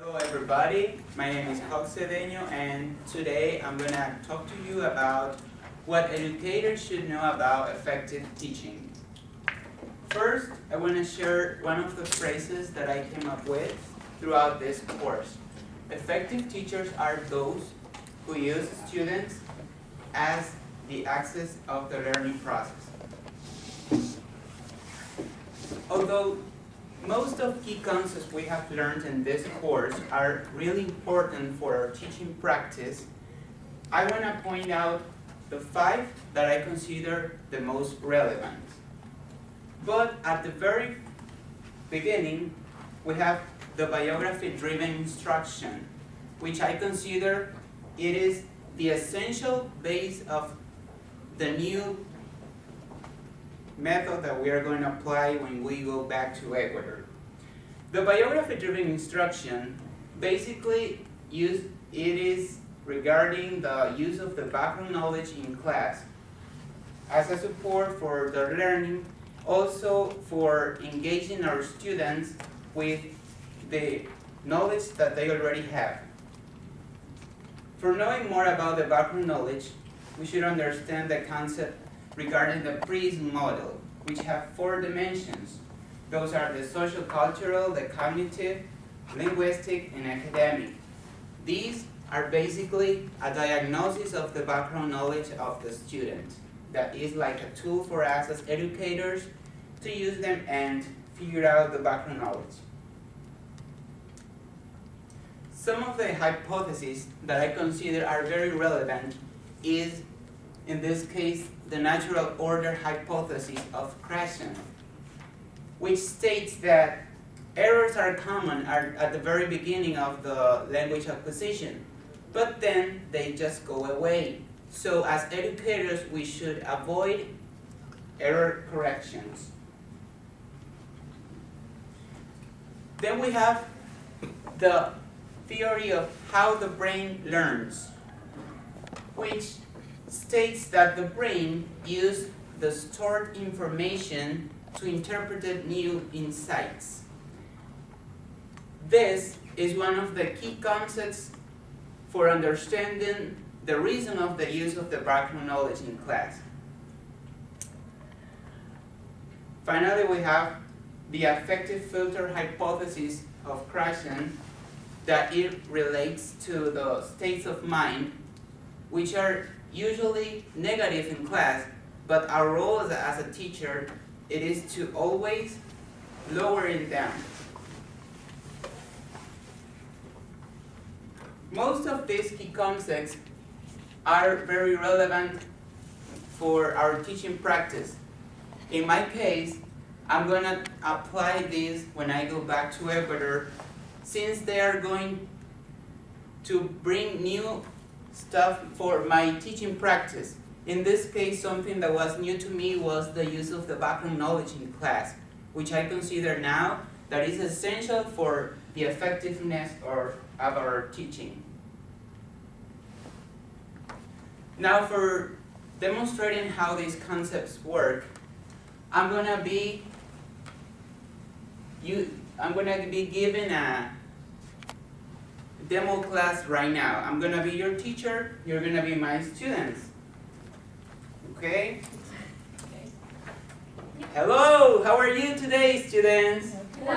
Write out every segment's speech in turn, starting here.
Hello everybody, my name is Joc Cedeño and today I'm going to talk to you about what educators should know about effective teaching. First, I want to share one of the phrases that I came up with throughout this course. Effective teachers are those who use students as the axis of the learning process. Although most of key concepts we have learned in this course are really important for our teaching practice, I want to point out the 5 that I consider the most relevant. But at the very beginning, we have the biography-driven instruction, which I consider it is the essential base of the new method that we are going to apply when we go back to Ecuador. The biography-driven instruction basically is regarding the use of the background knowledge in class as a support for their learning, also for engaging our students with the knowledge that they already have. For knowing more about the background knowledge, we should understand the concept regarding the PRISM model, which have 4 dimensions. Those are the social, cultural, the cognitive, linguistic, and academic. These are basically a diagnosis of the background knowledge of the student. That is like a tool for us as educators to use them and figure out the background knowledge. Some of the hypotheses that I consider are very relevant is, in this case, the natural order hypothesis of Krashen, which states that errors are common at the very beginning of the language acquisition, but then they just go away. So as educators, we should avoid error corrections. Then we have the theory of how the brain learns, which states that the brain uses the stored information to interpret new insights. This is one of the key concepts for understanding the reason of the use of the background knowledge in class. Finally, we have the affective filter hypothesis of Krashen, that it relates to the states of mind, which are usually negative in class, but our role as a teacher, it is to always lower it down. Most of these key concepts are very relevant for our teaching practice. In my case, I'm going to apply these when I go back to Ecuador, since they are going to bring new stuff for my teaching practice. In this case, something that was new to me was the use of the background knowledge in class, which I consider now that is essential for the effectiveness of our teaching. Now, for demonstrating how these concepts work, I'm going to be giving a demo class right now. I'm going to be your teacher, you're going to be my students. Okay? Hello, how are you today, students? Hello.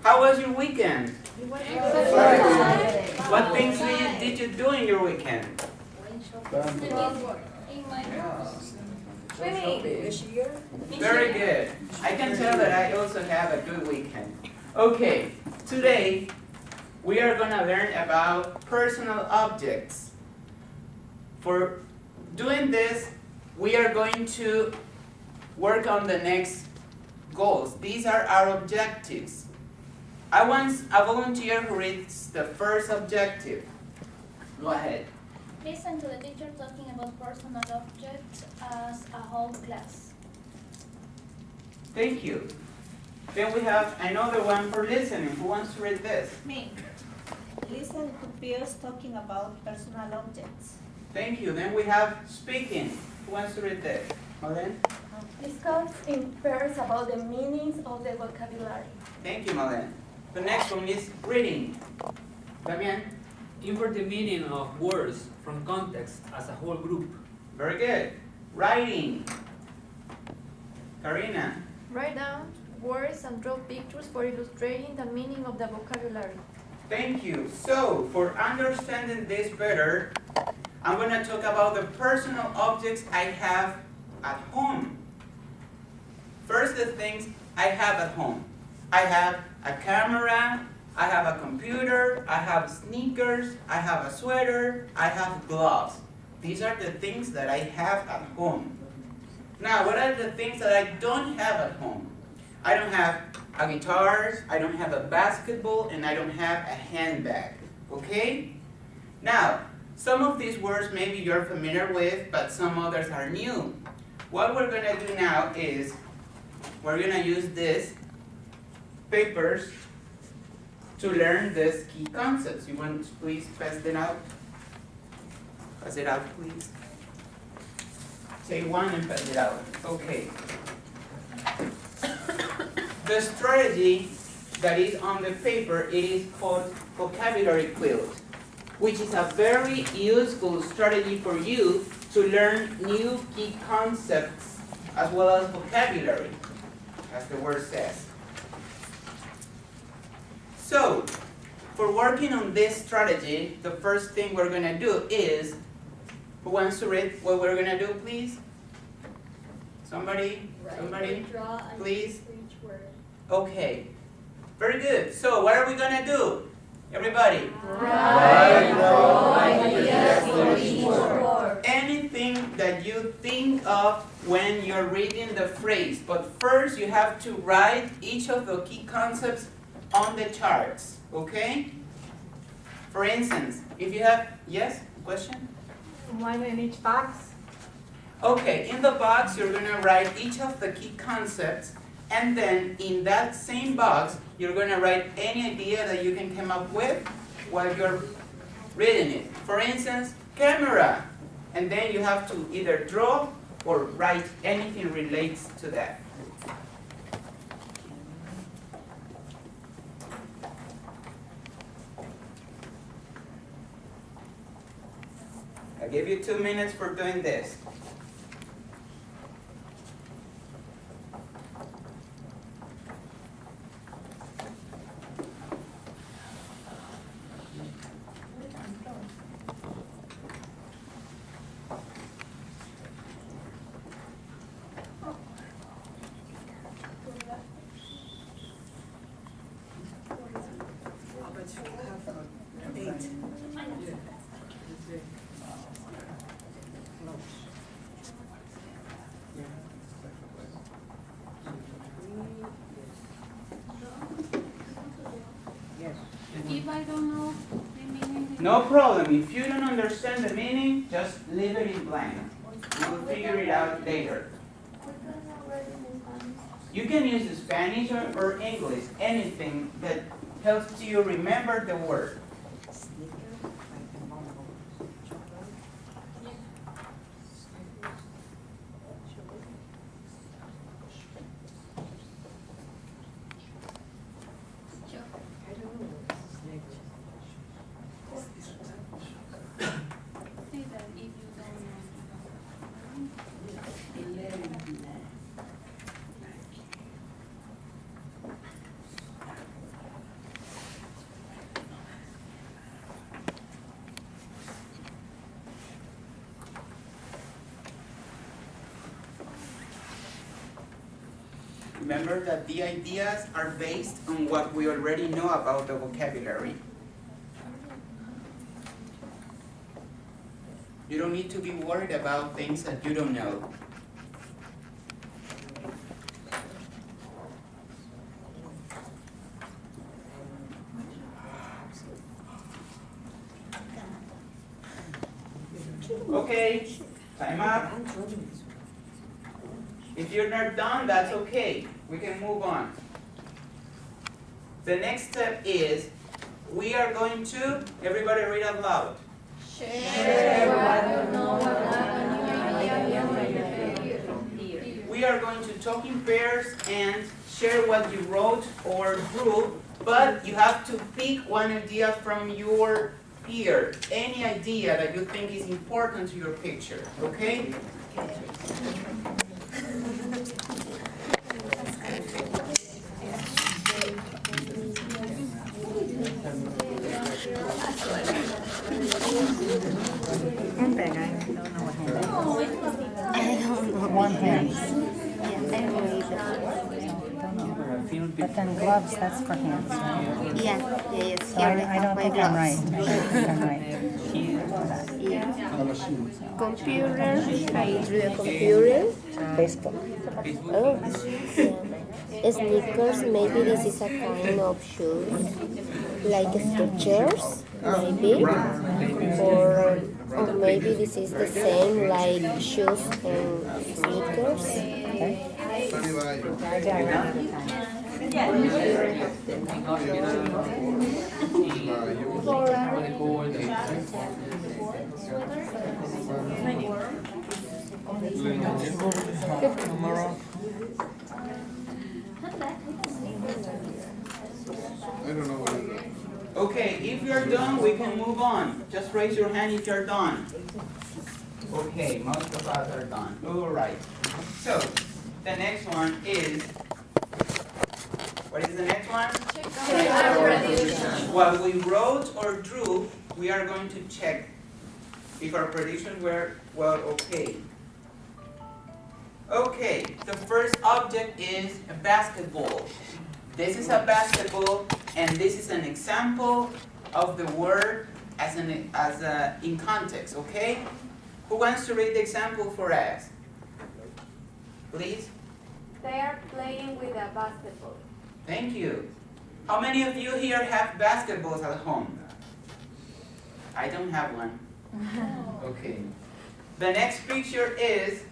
How was your weekend? What things did you do in your weekend? Very good. I can tell that I also have a good weekend. Okay, today we are going to learn about personal objects. For doing this, we are going to work on the next goals. These are our objectives. I want a volunteer who reads the first objective. Go ahead. Listen to the teacher talking about personal objects as a whole class. Thank you. Then we have another one for listening. Who wants to read this? Me. Listen to peers talking about personal objects. Thank you. Then we have speaking. Who wants to read this? Marlene? Discuss in pairs about the meanings of the vocabulary. Thank you, Marlene. The next one is reading. Damian? Invert the meaning of words from context as a whole group. Very good. Writing. Karina? Write down words and draw pictures for illustrating the meaning of the vocabulary. Thank you. So, for understanding this better, I'm going to talk about the personal objects I have at home. First, the things I have at home. I have a camera, I have a computer, I have sneakers, I have a sweater, I have gloves. These are the things that I have at home. Now, what are the things that I don't have at home? I don't have a guitar, I don't have a basketball, and I don't have a handbag. Okay? Now, some of these words maybe you're familiar with, but some others are new. What we're going to do now is we're going to use these papers to learn these key concepts. You want to please pass it out? Pass it out, please. Take one and pass it out. Okay. The strategy that is on the paper, it is called vocabulary quilt, which is a very useful strategy for you to learn new key concepts as well as vocabulary, as the word says. So, for working on this strategy, the first thing we're going to do is, who wants to read what we're going to do, please? Somebody? Somebody? Draw a Please? for each word. Okay. Very good. So, what are we going to do? Everybody? Write ideas for each word. Anything that you think of when you're reading the phrase. But first, you have to write each of the key concepts on the charts. Okay? For instance, if you have, yes, question? One in each box. Okay, in the box, you're going to write each of the key concepts, and then in that same box, you're going to write any idea that you can come up with while you're reading it. For instance, camera. And then you have to either draw or write anything relates to that. I'll give you 2 minutes for doing this. If I don't know the meaning, No problem. If you don't understand the meaning, just leave it in blank. You will figure it out later. You can use Spanish or English, anything that helps you remember the word. say that if you don't know. Remember that the ideas are based on what we already know about the vocabulary. You don't need to be worried about things that you don't know. Okay, time up. If you're not done, that's okay. We can move on. The next step is we are going to, everybody read out loud. Share what you know about a new idea We are going to talk in pairs and share what you wrote or drew but you have to pick one idea from your peer, any idea that you think is important to your picture, okay? One hand. But then gloves, that's for hands, right? Yes. So I don't think I'm right. I don't think I'm right. Computer, I drew a computer. Facebook. Oh, yeah. Sneakers, maybe this is a kind of shoes, like Skechers, maybe. Or maybe this is the same, like shoes and sneakers. Okay. Okay, if you're done, we can move on. Just raise your hand if you're done. Okay, most of us are done. All right. So, the next one is, what is the next one? What we wrote or drew, we are going to check if our predictions were, well, okay. Okay, the first object is a basketball. This is a basketball, and this is an example of the word in context, okay? Who wants to read the example for us? Please? They are playing with a basketball. Thank you. How many of you here have basketballs at home? I don't have one. Okay. The next picture is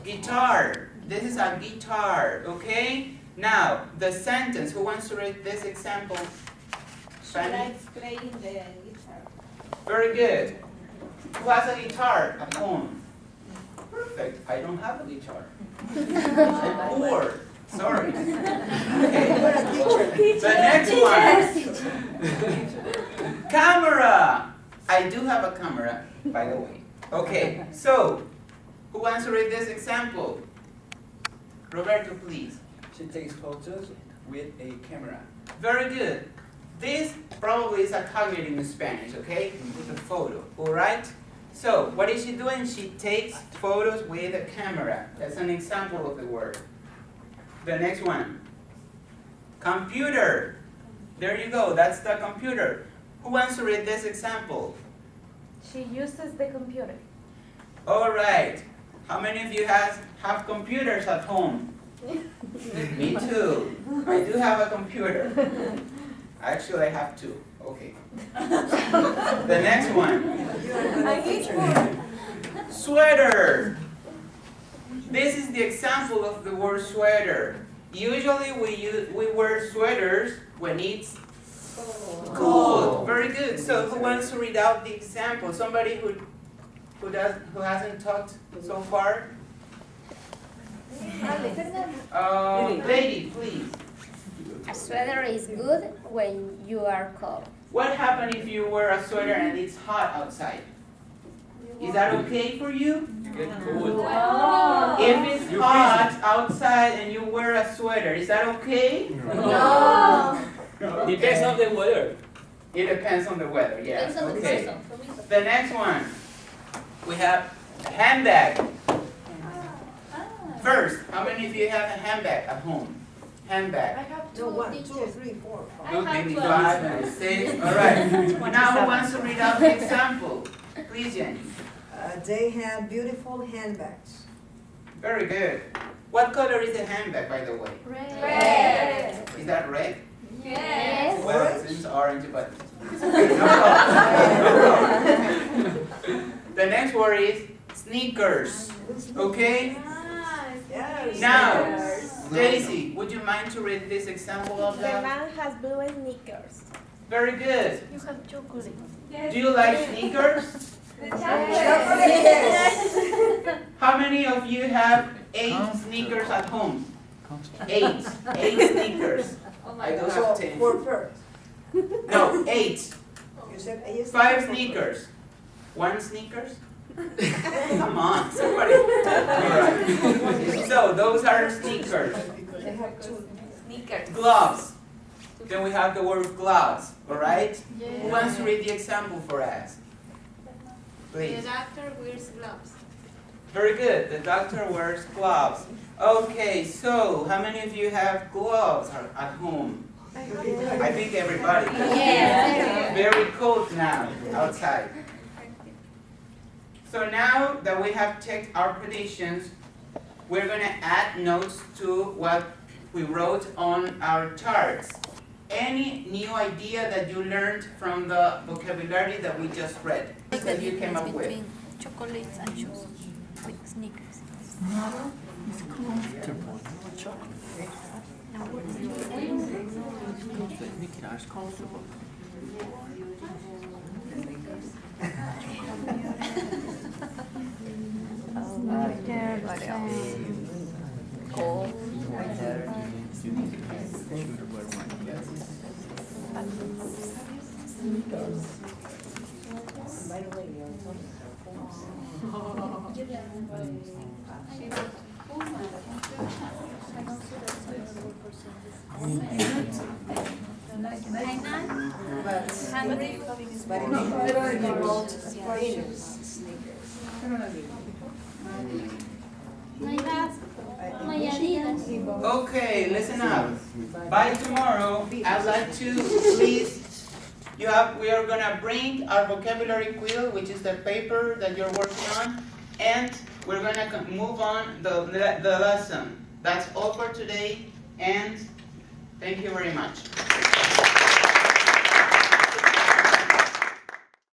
guitar. This is a guitar, okay? Now, the sentence, who wants to read this example? She likes playing the guitar. Very good. Who has a guitar at home? Perfect. I don't have a guitar. I'm poor. Sorry. Okay. The next one. Camera. I do have a camera, by the way. Okay. So, who wants to read this example? Roberto, please. She takes photos with a camera. Very good. This probably is a cognitive in Spanish, okay? With a photo, all right? So, what is she doing? She takes photos with a camera. That's an example of the word. The next one. Computer. There you go, that's the computer. Who wants to read this example? She uses the computer. All right. How many of you have computers at home? Me too. I do have a computer. Actually, I have two. Okay. The next one. Sweater. This is the example of the word sweater. Usually we wear sweaters when it's cold. Very good. So who wants to read out the example? Somebody who hasn't talked so far? Lady, please. A sweater is good when you are cold. What happens if you wear a sweater and it's hot outside? Is that okay for you? You get cold. If it's hot outside and you wear a sweater, is that okay? No. Depends on the weather. It depends on the weather, yeah. Depends on the Okay. person. The next one, we have a handbag. First, how many of you have a handbag at home? Handbag. I have Two, two teacher. 2, 3, 4, 5. No, maybe 5, maybe 6. All right. Now who wants to read out the example? Please, Jenny. They have beautiful handbags. Very good. What color is the handbag, by the way? Red. Is that red? Yes. Well, it seems orange, but no problem. The next word is sneakers. Okay? Yes. Now, Daisy, would you mind to read this example of The that? man has blue sneakers. Very good. You have chocolate. Do you like sneakers? How many of you have 8 sneakers at home? 8 sneakers. I don't So, have 10. for first. No, 8. You said 8 5 sneakers. 1 sneakers? Come on, somebody. Alright. So those are sneakers. They have 2. Sneakers. Gloves. Then we have the word gloves, alright? Who wants to read the example for us? Please. doctor wears gloves. Very good. The doctor wears gloves. Okay, so how many of you have gloves at home? I think everybody. Yeah. Very cold now outside. So now that we have checked our predictions, we're going to add notes to what we wrote on our charts. Any new idea that you learned from the vocabulary that we just read that you came up with? Chocolates and shoes with sneakers. Okay, listen up. By tomorrow, I'd like to please, we are gonna bring our vocabulary quill, which is the paper that you're working on, and we're gonna move on the lesson. That's all for today, and thank you very much.